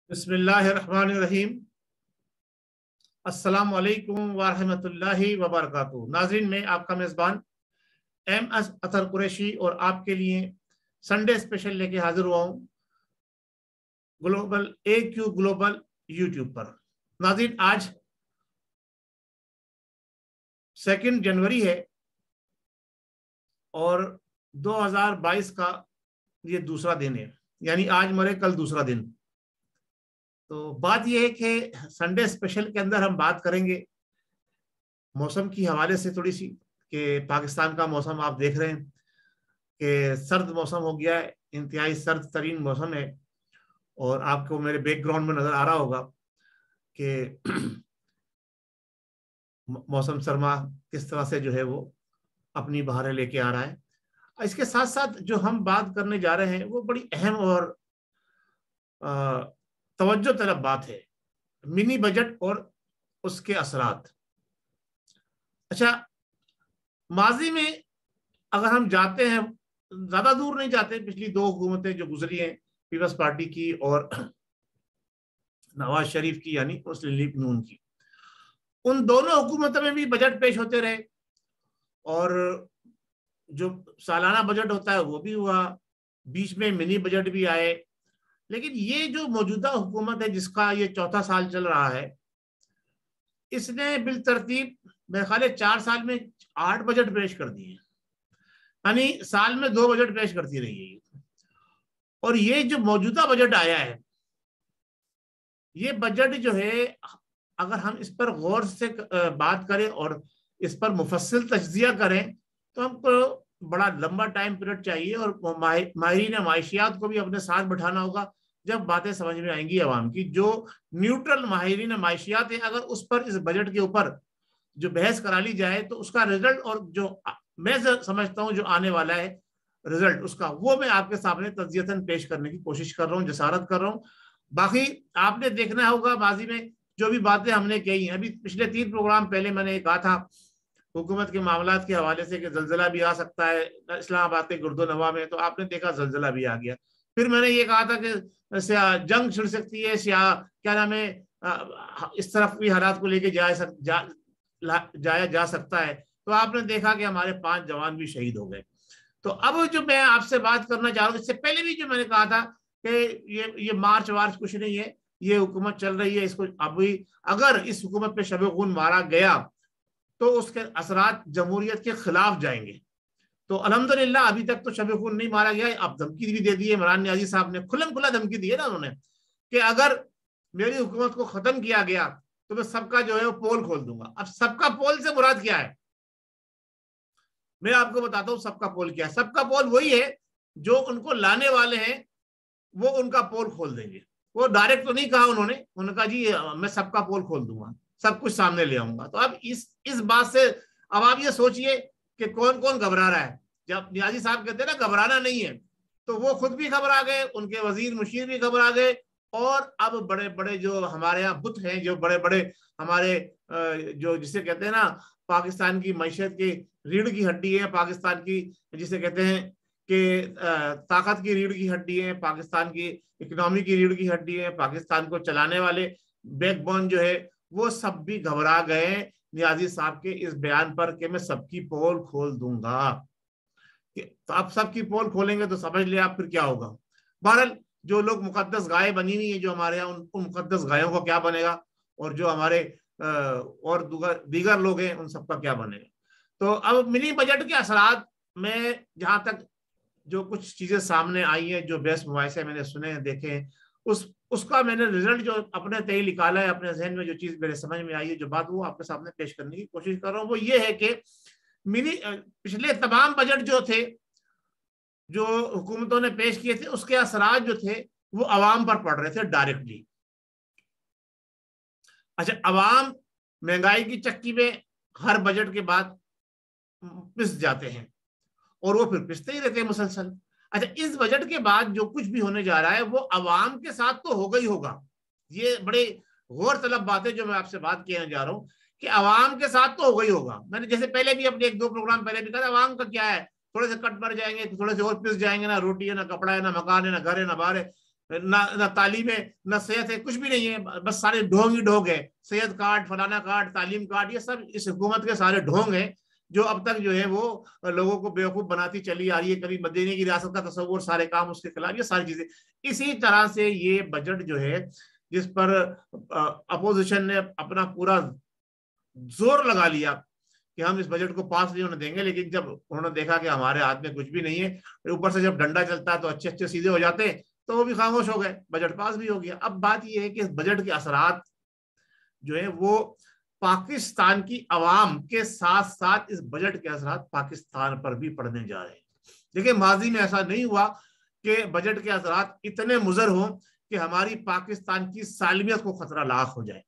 बिस्मिल्लाहिर्रहमानिर्रहीम। अस्सलाम वालेकुम वरहमतुल्लाहि वबरकातुहू। नाज़रीन, मैं आपका मेज़बान एम अतर कुरैशी और आपके लिए संडे स्पेशल लेके हाजिर हुआ हूँ ग्लोबल AQ ग्लोबल यूट्यूब पर। नाज़रीन, आज 2 जनवरी है और 2022 का ये दूसरा दिन है, यानी आज मरे कल दूसरा दिन। तो बात यह है कि संडे स्पेशल के अंदर हम बात करेंगे मौसम की हवाले से थोड़ी सी, कि पाकिस्तान का मौसम आप देख रहे हैं कि सर्द मौसम हो गया है, इंतहाई सर्द तरीन मौसम है। और आपको मेरे बैकग्राउंड में नजर आ रहा होगा कि मौसम सरमा किस तरह से जो है वो अपनी बहारें लेके आ रहा है। इसके साथ साथ जो हम बात करने जा रहे हैं वो बड़ी अहम और तवज्जो तलब बात है, मिनी बजट और उसके असरात। अच्छा, माजी में अगर हम जाते हैं, ज्यादा दूर नहीं जाते, पिछली 2 हुकूमतें जो गुजरी हैं, पीपल्स पार्टी की और नवाज शरीफ की यानी मुस्लिम लीग नून की, उन दोनों हुकूमतों में भी बजट पेश होते रहे और जो सालाना बजट होता है वो भी हुआ, बीच में मिनी बजट भी आए। लेकिन ये जो मौजूदा हुकूमत है जिसका ये चौथा साल चल रहा है, इसने बिल तरतीब मेरे ख्याल 4 साल में 8 बजट पेश कर दिए, यानी साल में 2 बजट पेश करती रही है। और ये जो मौजूदा बजट आया है, ये बजट जो है, अगर हम इस पर गौर से बात करें और इस पर मुफस्सिल तज्जिया करें तो हमको बड़ा लंबा टाइम पीरियड चाहिए और माहिरीन माशियात को भी अपने साथ बिठाना होगा जब बातें समझ में आएंगी अवाम की। जो न्यूट्रल माहिरीन माशियात है, अगर उस पर इस बजट के ऊपर जो बहस करा ली जाए तो उसका रिजल्ट, और जो मैं समझता हूँ जो आने वाला है रिजल्ट उसका, वो मैं आपके सामने तज्जियतन पेश करने की कोशिश कर रहा हूँ, जसारत कर रहा हूँ। बाकी आपने देखना होगा माजी में जो भी बातें हमने कही हैं, अभी पिछले 3 प्रोग्राम पहले मैंने कहा था हुकूमत के मामलात के हवाले से कि जलजिला भी आ सकता है इस्लामाबाद के गुर्दोनवा में, तो आपने देखा जलजिला भी आ गया। फिर मैंने ये कहा था कि जंग छिड़ सकती है, क्या नाम है, इस तरफ भी हालात को लेके जाया जा सकता है, तो आपने देखा कि हमारे 5 जवान भी शहीद हो गए। तो अब जो मैं आपसे बात करना चाह रहा हूँ, इससे पहले भी जो मैंने कहा था कि ये मार्च वार्च कुछ नहीं है, ये हुकूमत चल रही है, इसको अभी अगर इस हुकूमत पे शब खून मारा गया तो उसके असरात जमहूरियत के खिलाफ जाएंगे। तो अल्हम्दुलिल्लाह अभी तक तो शब खून नहीं मारा गया। अब धमकी भी दे दी है, इमरान नियाज़ी साहब ने खुल्लम खुला धमकी दी है ना उन्होंने, कि अगर मेरी हुकूमत को खत्म किया गया तो मैं सबका जो है वो पोल खोल दूंगा। अब सबका पोल से मुराद क्या है, मैं आपको बताता हूँ सबका पोल क्या है। सबका पोल वही है जो उनको लाने वाले हैं वो उनका पोल खोल देंगे। वो डायरेक्ट तो नहीं कहा उन्होंने, उनका जी मैं सबका पोल खोल दूंगा, सब कुछ सामने ले आऊंगा। तो अब इस बात से अब आप ये सोचिए कि कौन कौन घबरा रहा है। जब नियाज़ी साहब कहते हैं ना घबराना नहीं है, तो वो खुद भी घबरा गए, उनके वजीर मुशीर भी घबरा गए, और अब बड़े बड़े जो हमारे यहाँ बुत हैं, जो बड़े बड़े हमारे जो जिसे कहते हैं ना पाकिस्तान की मैशत की रीढ़ की हड्डी है, पाकिस्तान की जिसे कहते हैं कि ताकत की रीढ़ की हड्डी है, पाकिस्तान की इकोनॉमी की रीढ़ की हड्डी है, पाकिस्तान को चलाने वाले बैकबोन जो है, वो सब भी घबरा गए नियाज़ी साहब के इस बयान पर कि मैं सबकी पोल खोल दूंगा। तो आप सबकी पोल खोलेंगे तो समझ लिया आप फिर क्या होगा। बहरहाल जो लोग मुकद्दस गाय बनी हुई है जो हमारे यहाँ, उन मुकद्दस गायों का क्या बनेगा, और जो हमारे और दीगर लोग हैं उन सबका क्या बनेगा। तो अब मिनी बजट के असरात में जहां तक जो कुछ चीजें सामने आई हैं, जो बेस्ट मुआयसे मैंने सुने हैं, देखे हैं, उसका मैंने रिजल्ट जो अपने तय निकाला है, अपने जहन में जो चीज मेरे समझ में आई है, जो बात वो आपके सामने पेश करने की कोशिश कर रहा हूँ, वो ये है कि पिछले तमाम बजट जो थे जो हुकूमतों ने पेश किए थे, उसके असरात जो थे वो अवाम पर पड़ रहे थे डायरेक्टली। अच्छा, अवाम महंगाई की चक्की में हर बजट के बाद पिस जाते हैं और वो फिर पिसते ही रहते हैं मुसलसल। अच्छा, इस बजट के बाद जो कुछ भी होने जा रहा है वो अवाम के साथ तो होगा ही होगा। ये बड़े गौर तलब बातें जो मैं आपसे बात कहने जा रहा हूँ कि अवाम के साथ तो होगा ही होगा। मैंने जैसे पहले भी अपने 1-2 प्रोग्राम पहले भी कहा, अवाम का क्या है, थोड़े से कट मर जाएंगे, थोड़े से और पिस जाएंगे, ना रोटी है, ना कपड़ा है, ना मकान है, ना घर है, ना बार है, ना तालीम है, ना सेहत है, कुछ भी नहीं है, बस सारे ढोंग ही ढोंग है। सेहत कार्ड, फलाना कार्ड, तालीम कार्ड, ये सब इस हुकूमत के सारे ढोंग है जो अब तक जो है वो लोगों को बेवकूफ बनाती चली आ रही है। कभी मदीने की रियासत का तस्वुर, सारे काम उसके खिलाफ, ये सारी चीजें। इसी तरह से ये बजट जो है जिस पर अपोजिशन ने अपना पूरा जोर लगा लिया कि हम इस बजट को पास नहीं होने देंगे, लेकिन जब उन्होंने देखा कि हमारे हाथ में कुछ भी नहीं है, ऊपर से जब डंडा चलता है तो अच्छे अच्छे सीधे हो जाते, तो वो भी खामोश हो गए, बजट पास भी हो गया। अब बात ये है कि इस बजट के असरात जो है वो पाकिस्तान की आवाम के साथ साथ इस बजट के असरात पाकिस्तान पर भी पड़ने जा रहे हैं। देखिए, माजी में ऐसा नहीं हुआ कि बजट के असरात इतने मुज़र हों कि हमारी पाकिस्तान की सालमियत को खतरा लाक हो जाए,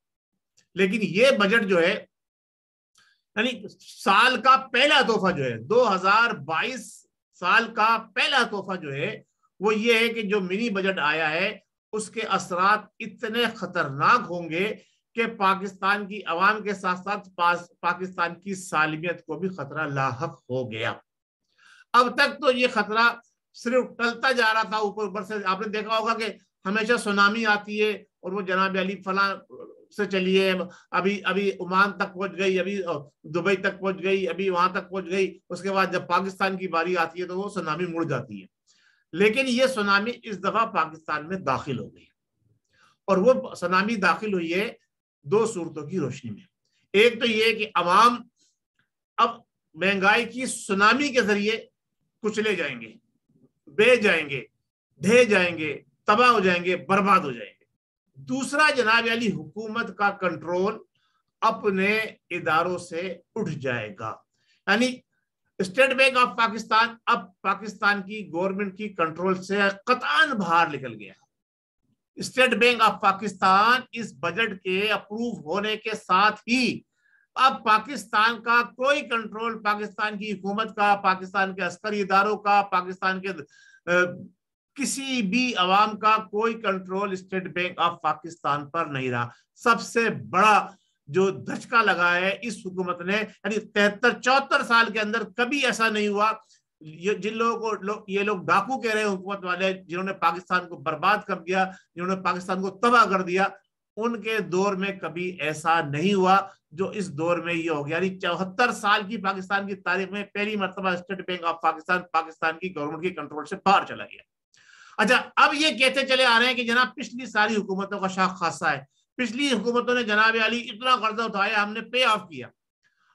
लेकिन ये बजट जो है, यानी साल का पहला तोहफा जो है, 2022 साल का पहला तोहफा जो है वो ये है कि जो मिनी बजट आया है उसके असरात इतने खतरनाक होंगे कि पाकिस्तान की आवाम के साथ साथ पाकिस्तान की सालमियत को भी खतरा लाहक हो गया। अब तक तो ये खतरा सिर्फ टलता जा रहा था ऊपर ऊपर से। आपने देखा होगा कि हमेशा सुनामी आती है और वो जनाब अली फला से चलिए, अभी अभी ओमान तक पहुंच गई, अभी दुबई तक पहुंच गई, अभी वहां तक पहुंच गई, उसके बाद जब पाकिस्तान की बारी आती है तो वो सुनामी मुड़ जाती है। लेकिन ये सुनामी इस दफा पाकिस्तान में दाखिल हो गई, और वो सुनामी दाखिल हुई है दो सूरतों की रोशनी में। एक तो ये कि अवाम अब महंगाई की सुनामी के जरिए कुचले जाएंगे, बह जाएंगे, ढह जाएंगे, तबाह हो जाएंगे, बर्बाद हो जाएंगे। दूसरा, जनाब अली हुकूमत का कंट्रोल अपने इदारों से उठ जाएगा। यानी स्टेट बैंक ऑफ पाकिस्तान अब पाकिस्तान की गवर्नमेंट की कंट्रोल से कतई बाहर निकल गया। स्टेट बैंक ऑफ पाकिस्तान इस बजट के अप्रूव होने के साथ ही अब पाकिस्तान का कोई कंट्रोल, पाकिस्तान की हुकूमत का, पाकिस्तान के अस्करी इदारों का, पाकिस्तान के किसी भी अवाम का कोई control state bank of Pakistan पर नहीं रहा। सबसे बड़ा जो धचका लगा है इस हुकूमत ने, यानी 73-74 साल के अंदर कभी ऐसा नहीं हुआ। जिन लोगों को ये लोग डाकू कह रहे हैं हुकूमत वाले, जिन्होंने पाकिस्तान को बर्बाद कर दिया, जिन्होंने पाकिस्तान को तबाह कर दिया, उनके दौर में कभी ऐसा नहीं हुआ जो इस दौर में ये हो गया। यानी 74 साल की पाकिस्तान की तारीख में पहली मरतबा state bank of Pakistan Pakistan की गवर्नमेंट की कंट्रोल से बाहर चला गया। अच्छा, अब ये कहते चले आ रहे हैं कि जनाब पिछली सारी हुकूमतों का शाख खासा है, पिछली हुकूमतों ने जनाब अली इतना कर्जा उठाया, हमने पे ऑफ किया।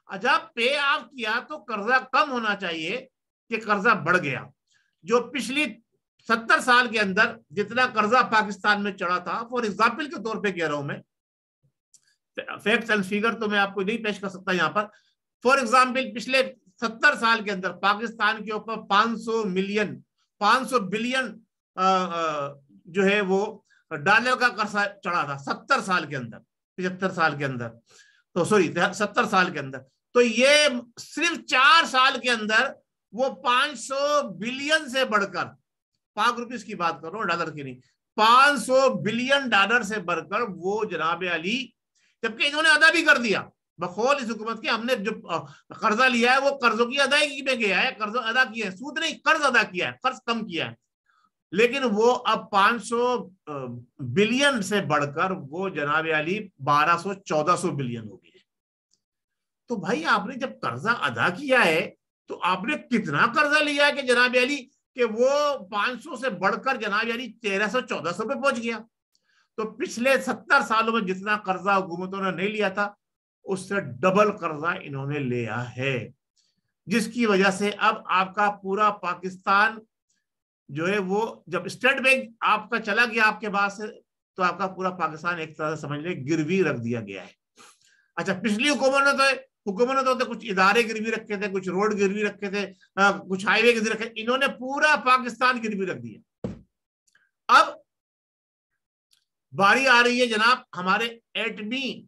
अच्छा, पे ऑफ किया तो कर्जा कम होना चाहिए कि कर्जा बढ़ गया। जो पिछली 70 साल के अंदर जितना कर्जा पाकिस्तान में चढ़ा था, फॉर एग्जाम्पल के तौर पे कह रहा हूं मैं, फैक्ट्स एंड फिगर तो मैं आपको नहीं पेश कर सकता यहां पर। फॉर एग्जाम्पल पिछले 70 साल के अंदर पाकिस्तान के ऊपर 500 बिलियन जो है वो डॉलर का कर्जा चढ़ा था 70 साल के अंदर, 75 साल के अंदर, तो सॉरी 70 साल के अंदर। तो ये सिर्फ 4 साल के अंदर वो 500 बिलियन से बढ़कर, पाक रुपीस की बात कर रहा हूं, डॉलर की नहीं, 500 बिलियन डॉलर से बढ़कर वो जनाब अली, जबकि इन्होंने अदा भी कर दिया बखौल इस हुकूमत के। हमने जो कर्जा लिया है वो कर्जों की अदायगी में गया है, कर्ज अदा किया है, सूद नहीं कर्ज अदा किया है, कर्ज कम किया है। लेकिन वो अब 500 बिलियन से बढ़कर वो जनाब अली 1200-1400 बिलियन हो गए। तो भाई आपने जब कर्जा अदा किया है तो आपने कितना कर्जा लिया है कि जनाब अली कि वो 500 से बढ़कर जनाब अली 1300-1400 पे पहुंच गया। तो पिछले 70 सालों में जितना कर्जा हुकूमतों ने नहीं लिया था उससे डबल कर्जा इन्होंने लिया है, जिसकी वजह से अब आपका पूरा पाकिस्तान जो है वो, जब स्टेट बैंक आपका चला गया आपके पास से, तो आपका पूरा पाकिस्तान एक तरह से समझ ले गिरवी रख दिया गया है। अच्छा, पिछली हुकूमत तो कुछ इदारे गिरवी रखे थे, कुछ रोड गिरवी रखे थे, कुछ हाईवे गिरवी रखे, इन्होंने पूरा पाकिस्तान गिरवी रख दिया। अब बारी आ रही है जनाब हमारे एटमी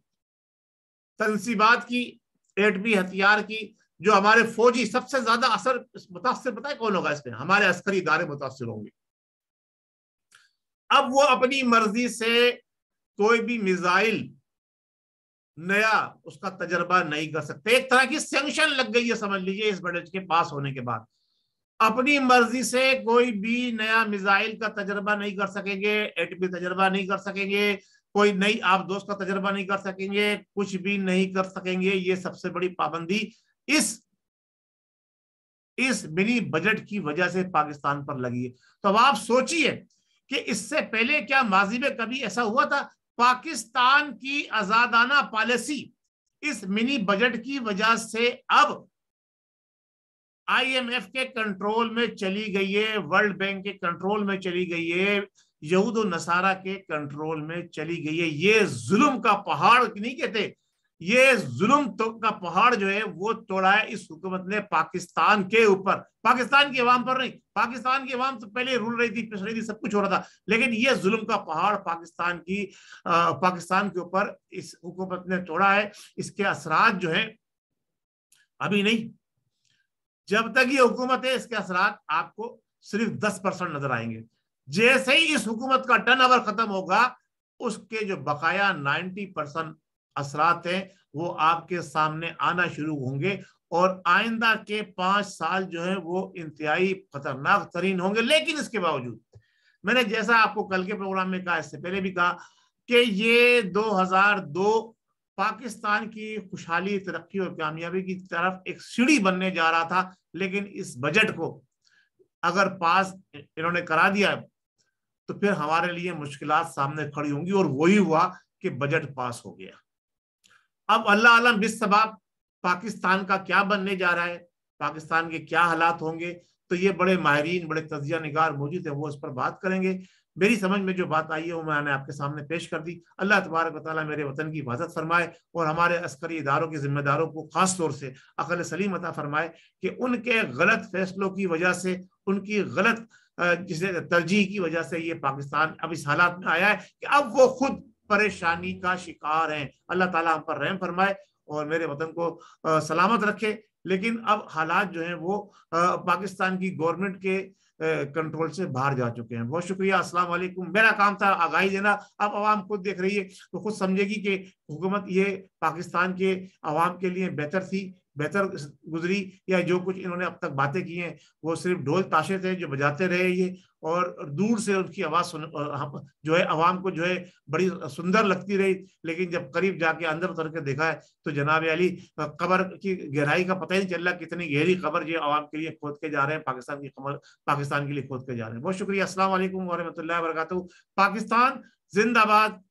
तंसीबात की, एटमी हथियार की। जो हमारे फौजी सबसे ज्यादा असर मुतासिर, पता है कौन होगा इसमें? हमारे अस्करी इदारे मुतासिर होंगे। अब वो अपनी मर्जी से कोई भी मिसाइल नया उसका तजर्बा नहीं कर सकते। एक तरह की सैंक्शन लग गई है समझ लीजिए इस बजट के पास होने के बाद। अपनी मर्जी से कोई भी नया मिसाइल का तजर्बा नहीं कर सकेंगे, एटमी तजर्बा नहीं कर सकेंगे, कोई नई आबदोश का तजर्बा नहीं कर सकेंगे, कुछ भी नहीं कर सकेंगे। ये सबसे बड़ी पाबंदी इस मिनी बजट की वजह से पाकिस्तान पर लगी है। तो अब आप सोचिए कि इससे पहले क्या माजी में कभी ऐसा हुआ था? पाकिस्तान की आजादाना पॉलिसी इस मिनी बजट की वजह से अब IMF के कंट्रोल में चली गई है, वर्ल्ड बैंक के कंट्रोल में चली गई है, यहूद और नसारा के कंट्रोल में चली गई है। ये जुल्म का पहाड़ नहीं कहते, ये जुल्म तो का पहाड़ जो है वो तोड़ा है इस हुकूमत ने पाकिस्तान के ऊपर, पाकिस्तान की अवाम पर नहीं। पाकिस्तान की अवाम तो पहले रूल रही थी, पिस रही थी, सब कुछ हो रहा था, लेकिन ये जुल्म का पहाड़ पाकिस्तान के ऊपर इस हुकूमत ने तोड़ा है। इसके असरात जो है अभी नहीं, जब तक ये हुकूमत है इसके असरात आपको सिर्फ 10% नजर आएंगे। जैसे ही इस हुकूमत का टर्न ओवर खत्म होगा, उसके जो बकाया 90% असरात हैं वो आपके सामने आना शुरू होंगे, और आइंदा के 5 साल जो है वो इंतहाई खतरनाक तरीन होंगे। लेकिन इसके बावजूद मैंने जैसा आपको कल के प्रोग्राम में कहा, इससे पहले भी कहा कि ये 2002 पाकिस्तान की खुशहाली, तरक्की और कामयाबी की तरफ एक सीढ़ी बनने जा रहा था, लेकिन इस बजट को अगर पास इन्होंने करा दिया तो फिर हमारे लिए मुश्किलात सामने खड़ी होंगी, और वही हुआ कि बजट पास हो गया। अब अल्लाह आलम बिस्सबाब पाकिस्तान का क्या बनने जा रहा है, पाकिस्तान के क्या हालात होंगे, तो ये बड़े माहिरीन, बड़े तजिया निगार मौजूद है, वो इस पर बात करेंगे। मेरी समझ में जो बात आई है वो मैंने आपके सामने पेश कर दी। अल्लाह तबारक व तआला मेरे वतन की हिफाजत फरमाए और हमारे अस्करी इदारों के जिम्मेदारों को खास तौर से अकल सलीम अता फरमाए कि उनके गलत फैसलों की वजह से, उनकी गलत जिसे तरजीह की वजह से ये पाकिस्तान अब इस हालात में आया है कि अब वो खुद परेशानी का शिकार हैं। अल्लाह ताला हम पर रहम फरमाए और मेरे वतन को सलामत रखे। लेकिन अब हालात जो हैं वो पाकिस्तान की गवर्नमेंट के कंट्रोल से बाहर जा चुके हैं। बहुत शुक्रिया, अस्सलाम वालेकुम। मेरा काम था आगाही देना, अब आवाम खुद देख रही है तो खुद समझेगी कि हुकूमत ये पाकिस्तान के आवाम के लिए बेहतर गुजरी, या जो कुछ इन्होंने अब तक बातें की हैं वो सिर्फ ढोल ताशे थे जो बजाते रहे ये, और दूर से उनकी आवाज जो है आवाम को जो है बड़ी सुंदर लगती रही, लेकिन जब करीब जाके अंदर उतर के देखा है तो जनाब अली कब्र की गहराई का पता ही नहीं चल रहा, कितनी गहरी कब्र जो आवाम के लिए खोद के जा रहे हैं, पाकिस्तान के लिए खोद के जा रहे हैं। बहुत शुक्रिया, अस्सलाम वालेकुम व रहमतुल्लाहि व बरकातहू। पाकिस्तान जिंदाबाद,